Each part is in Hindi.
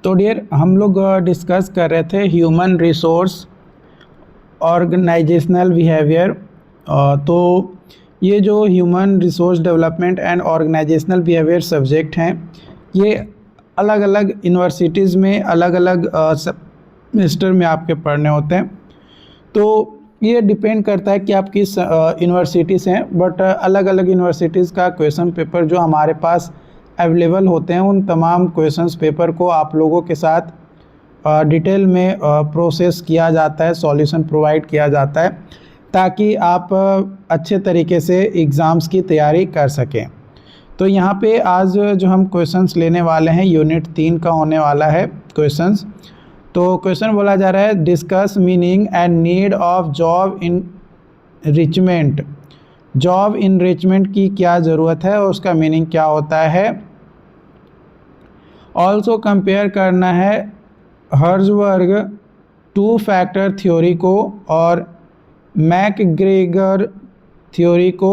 तो डियर हम लोग डिस्कस कर रहे थे ह्यूमन रिसोर्स ऑर्गेनाइजेशनल बिहेवियर। तो ये जो human resource development and organisational behaviour subject हैं, ये अलग अलग यूनिवर्सिटीज़ में अलग अलग सेमेस्टर में आपके पढ़ने होते हैं। तो ये डिपेंड करता है कि आप किस यूनिवर्सिटी से हैं, बट अलग अलग यूनिवर्सिटीज़ का क्वेश्चन पेपर जो हमारे पास अवेलेबल होते हैं, उन तमाम क्वेश्चंस पेपर को आप लोगों के साथ डिटेल में प्रोसेस किया जाता है, सॉल्यूशन प्रोवाइड किया जाता है ताकि आप अच्छे तरीके से एग्ज़ाम्स की तैयारी कर सकें। तो यहाँ पे आज जो हम क्वेश्चंस लेने वाले हैं यूनिट 3 का होने वाला है क्वेश्चंस। तो क्वेश्चन बोला जा रहा है discuss meaning and need of job enrichment. Job enrichment की क्या ज़रूरत है और उसका मीनिंग क्या होता है। ऑल्सो कंपेयर करना है हर्ज़बर्ग टू फैक्टर थ्योरी को और मैकग्रेगर थ्योरी को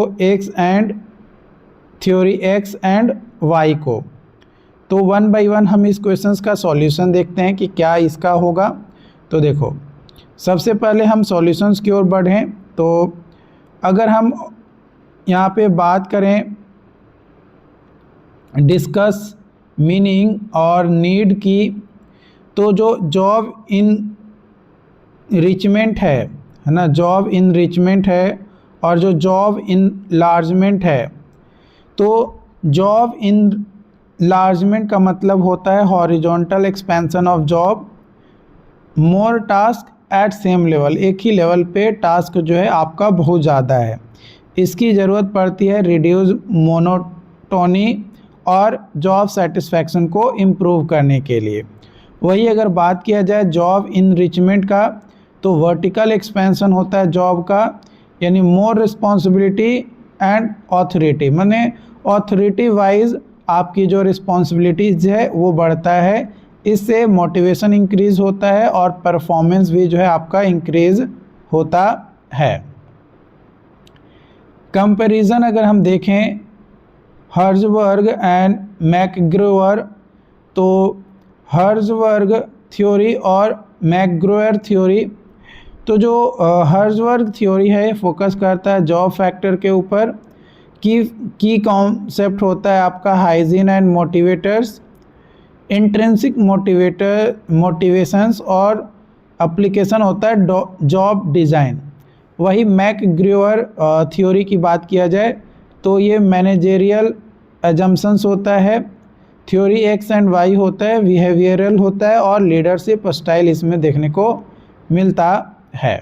थ्योरी एक्स एंड वाई को। तो वन बाय वन हम इस क्वेश्चंस का सॉल्यूशन देखते हैं कि क्या इसका होगा। तो देखो, सबसे पहले हम सॉल्यूशंस की ओर बढ़ें। तो अगर हम यहाँ पे बात करें डिस्कस मीनिंग और नीड की, तो जो जॉब इनरिचमेंट है ना, जॉब इनरिचमेंट है और जो जॉब इनलार्जमेंट है, तो जॉब इनलार्जमेंट का मतलब होता है horizontal expansion of job, more task at same level, एक ही लेवल पे टास्क जो है आपका बहुत ज़्यादा है। इसकी ज़रूरत पड़ती है रिड्यूस मोनोटोनी और जॉब सेटिस्फैक्शन को इम्प्रूव करने के लिए। वही अगर बात किया जाए जॉब इनरिचमेंट का, तो वर्टिकल एक्सपेंशन होता है जॉब का, यानी मोर रिस्पॉन्सिबिलिटी एंड ऑथोरिटी, माने ऑथोरिटी वाइज आपकी जो रिस्पॉन्सिबिलिटीज़ है वो बढ़ता है। इससे मोटिवेशन इंक्रीज़ होता है और परफॉर्मेंस भी जो है आपका इंक्रीज़ होता है। कंपैरिजन अगर हम देखें हर्ज़बर्ग एंड मैकग्रोवर, तो हर्ज़बर्ग थ्योरी और मैकग्रोवर थ्योरी, तो जो हर्ज़बर्ग थ्योरी है फोकस करता है जॉब फैक्टर के ऊपर। की कॉन्सेप्ट होता है आपका hygiene and motivators, intrinsic motivations और एप्लीकेशन होता है जॉब डिज़ाइन। वही मैकग्रोवर थ्योरी की बात किया जाए तो ये मैनेजेरियल एजम्पशंस होता है, थ्योरी एक्स एंड वाई होता है, बिहेवियरल होता है और लीडरशिप स्टाइल इसमें देखने को मिलता है।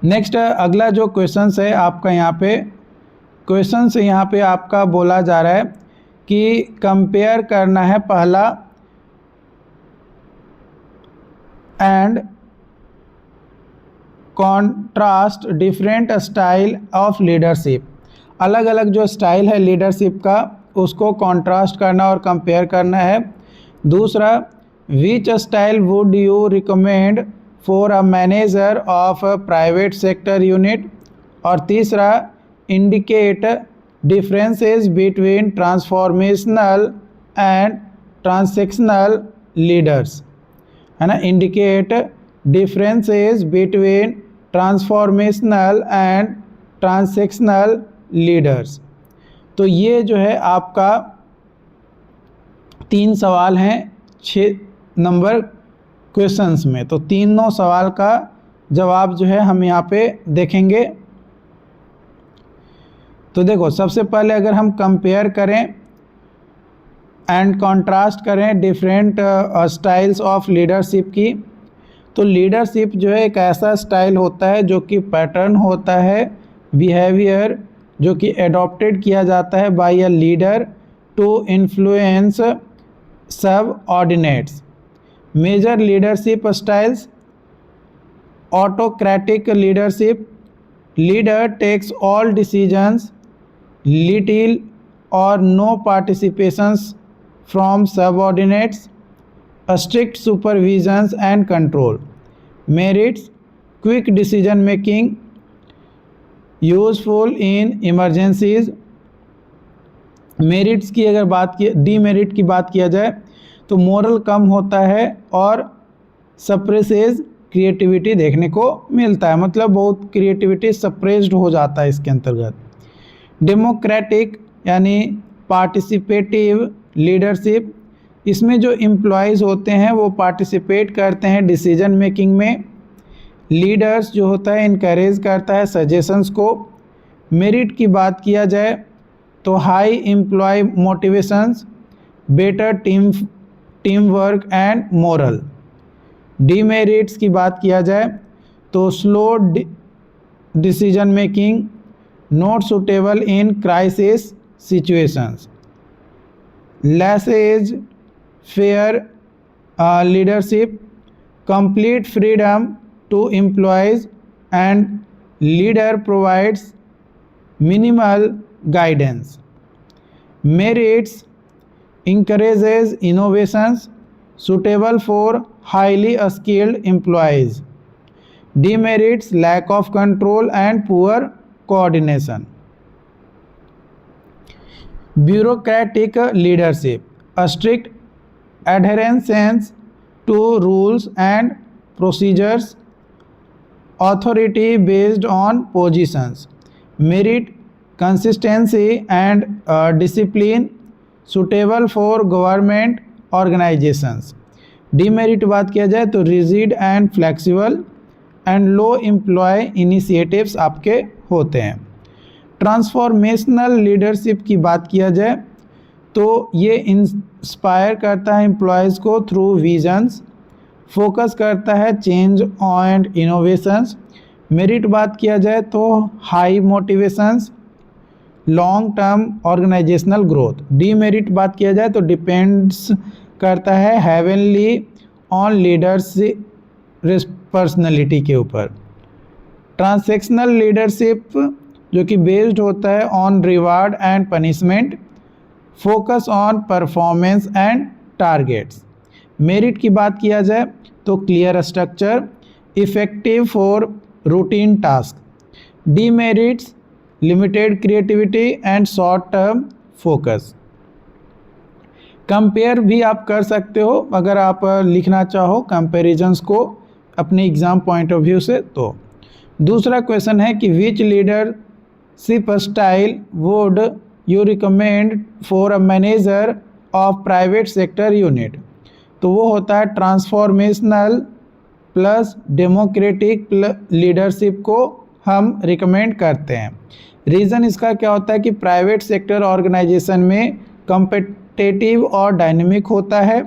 नेक्स्ट अगला जो क्वेश्चंस है आपका, यहाँ पे क्वेश्चंस यहाँ पे आपका बोला जा रहा है कि कंपेयर करना है पहला and contrast different style of leadership. अलग अलग जो स्टाइल है लीडरशिप का उसको कॉन्ट्रास्ट करना और कंपेयर करना है। दूसरा, विच style would you recommend for a manager of private sector unit. और तीसरा, indicate differences between transformational and transactional leaders, है ना, indicate differences between transformational and transactional leaders. तो ये जो है आपका 3 सवाल हैं 6 नंबर क्वेश्चंस में। तो तीनों सवाल का जवाब जो है हम यहाँ पे देखेंगे। तो देखो, सबसे पहले अगर हम कंपेयर करें एंड कंट्रास्ट करें डिफरेंट स्टाइल्स ऑफ लीडरशिप की, तो लीडरशिप जो है एक ऐसा स्टाइल होता है जो कि पैटर्न होता है, बिहेवियर जो कि एडॉप्टेड किया जाता है by a leader to influence subordinates. Major leadership styles, autocratic leadership, leader takes all decisions, little और no participations from subordinates, strict supervisions and control, merits, quick decision making, useful in emergencies, merits की अगर बात की, डीमेरिट की बात किया जाए तो मोरल कम होता है और सप्रेसेज क्रिएटिविटी देखने को मिलता है, मतलब बहुत क्रिएटिविटी सप्रेस्ड हो जाता है इसके अंतर्गत। डेमोक्रेटिक यानी पार्टिसिपेटिव लीडरशिप, इसमें जो एम्प्लॉयज़ होते हैं वो पार्टिसिपेट करते हैं डिसीजन मेकिंग में। लीडर्स जो होता है इनकरेज करता है सजेशंस को। मेरिट की बात किया जाए तो high employ motivations, better teamwork and moral. Demerits की बात किया जाए तो slow decision making, not suitable in crisis situations, laissez faire leadership, complete freedom to employees, and leader provides minimal guidance. Merits encourages innovations suitable for highly skilled employees. Demerits lack of control and poor coordination. Bureaucratic leadership, a strict adherence to rules and procedures, authority based on positions. Merit consistency and discipline suitable for government organizations. Demerit बात किया जाए तो rigid and flexible and low employee initiatives आपके होते हैं। ट्रांसफॉर्मेशनल लीडरशिप की बात किया जाए तो ये इंस्पायर करता है एम्प्लॉयज़ को थ्रू विजन्स, फोकस करता है चेंज एंड इनोवेशंस। मेरिट बात किया जाए तो high motivations, long term organisational growth. Demerit बात किया जाए तो डिपेंड्स करता है हेवनली ऑन लीडरशिप पर्सनैलिटी के ऊपर। ट्रांसैक्शनल लीडरशिप जो कि बेस्ड होता है on reward and punishment, focus on performance and targets. Merit की बात किया जाए तो clear structure, effective for routine task. Demerits limited creativity and short term focus. Compare भी आप कर सकते हो अगर आप लिखना चाहो कंपैरिजंस को अपने एग्ज़ाम पॉइंट ऑफ व्यू से। तो दूसरा क्वेश्चन है कि which leadership style would you recommend for a manager of private sector unit. तो वो होता है ट्रांसफॉर्मेशनल प्लस डेमोक्रेटिक लीडरशिप को हम रिकमेंड करते हैं। रीज़न इसका क्या होता है कि प्राइवेट सेक्टर ऑर्गेनाइजेशन में कॉम्पिटिटिव और डायनेमिक होता है,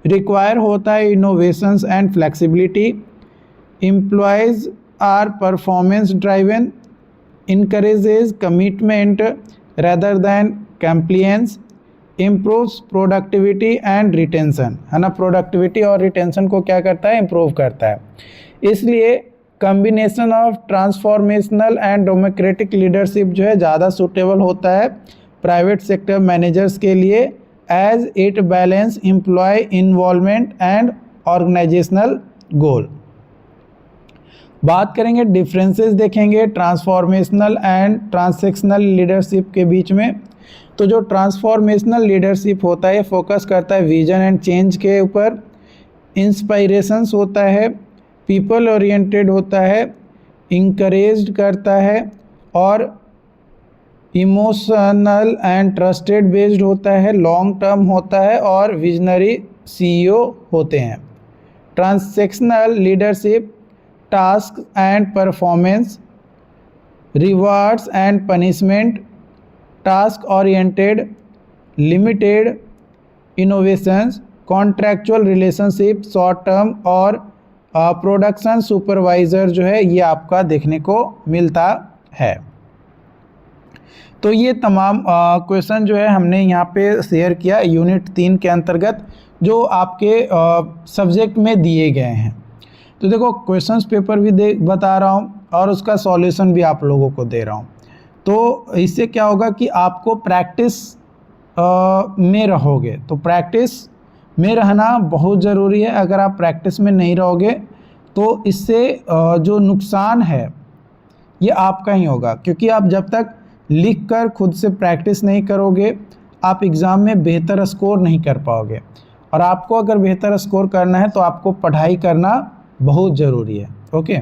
रिक्वायर होता है innovations and flexibility, employees are performance driven, encourages commitment rather than compliance, improves productivity and retention, है ना। प्रोडक्टिविटी और रिटेंशन को क्या करता है, इम्प्रूव करता है। इसलिए combination of transformational and democratic leadership जो है ज़्यादा सूटेबल होता है प्राइवेट सेक्टर मैनेजर्स के लिए, as it balance employ involvement and organisational goal. बात करेंगे डिफरेंसेस देखेंगे ट्रांसफॉर्मेशनल एंड ट्रांसैक्शनल लीडरशिप के बीच में। तो जो ट्रांसफॉर्मेशनल लीडरशिप होता है फोकस करता है विजन एंड चेंज के ऊपर, इंस्पायरेशंस होता है, पीपल ओरिएंटेड होता है, इंकरेज्ड करता है और इमोशनल एंड ट्रस्टेड बेस्ड होता है, लॉन्ग टर्म होता है और विजनरी सीईओ होते हैं। Transactional leadership task and performance, rewards and punishment, task oriented, limited innovations, contractual relationship, short term और प्रोडक्शन सुपरवाइज़र जो है ये आपका देखने को मिलता है। तो ये तमाम क्वेश्चन जो है हमने यहाँ पे शेयर किया यूनिट 3 के अंतर्गत जो आपके सब्जेक्ट में दिए गए हैं। तो देखो क्वेश्चंस पेपर भी बता रहा हूँ और उसका सॉल्यूशन भी आप लोगों को दे रहा हूँ। तो इससे क्या होगा कि आपको प्रैक्टिस में रहोगे, तो प्रैक्टिस में रहना बहुत ज़रूरी है। अगर आप प्रैक्टिस में नहीं रहोगे तो इससे जो नुकसान है ये आपका ही होगा, क्योंकि आप जब तक लिख कर खुद से प्रैक्टिस नहीं करोगे, आप एग्ज़ाम में बेहतर स्कोर नहीं कर पाओगे। और आपको अगर बेहतर स्कोर करना है तो आपको पढ़ाई करना बहुत ज़रूरी है। ओके।